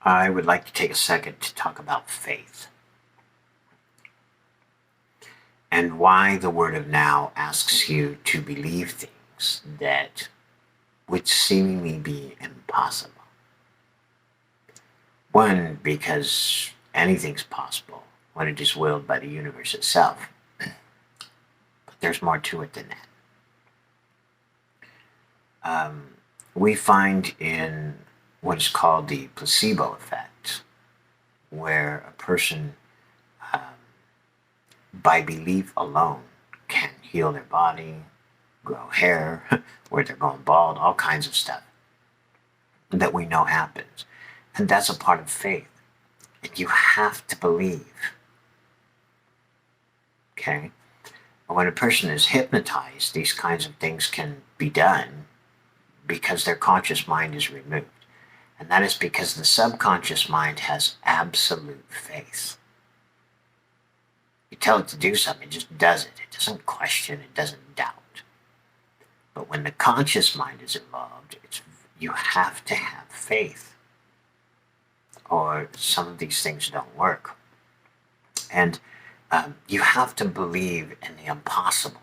I would like to take a second to talk about faith and why the word of now asks you to believe things that would seemingly be impossible. One, because anything's possible when it is willed by the universe itself. But there's more to it than that. We find in what is called the placebo effect, where a person, by belief alone, can heal their body, grow hair, where they're going bald, all kinds of stuff that we know happens. And that's a part of faith. And you have to believe. Okay? When a person is hypnotized, these kinds of things can be done because their conscious mind is removed. And that is because the subconscious mind has absolute faith. You tell it to do something, it just does it. It doesn't question, it doesn't doubt. But when the conscious mind is involved, you have to have faith, or some of these things don't work. And you have to believe in the impossible,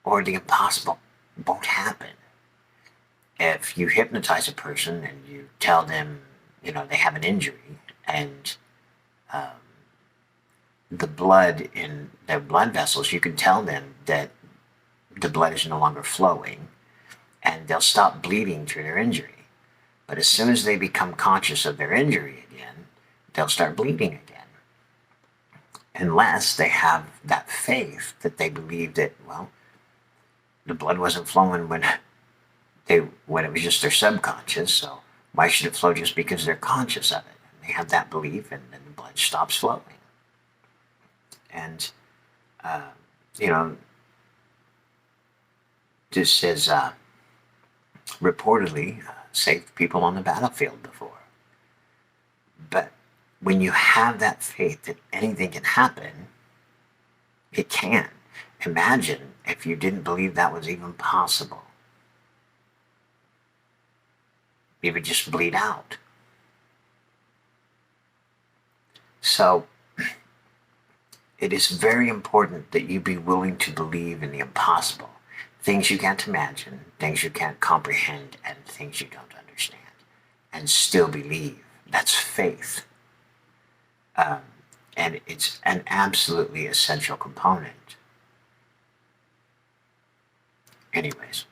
or the impossible won't happen. If you hypnotize a person and you tell them, they have an injury, and the blood in their blood vessels, you can tell them that the blood is no longer flowing, and they'll stop bleeding through their injury. But as soon as they become conscious of their injury again, they'll start bleeding again. Unless they have that faith that they believe that, the blood wasn't flowing when it was just their subconscious, so why should it flow just because they're conscious of it? And they have that belief, and then the blood stops flowing. And, this has reportedly saved people on the battlefield before. But when you have that faith that anything can happen, it can. Imagine if you didn't believe that was even possible. You would just bleed out. So, it is very important that you be willing to believe in the impossible. Things you can't imagine, things you can't comprehend, and things you don't understand. And still believe. That's faith. And it's an absolutely essential component. Anyways.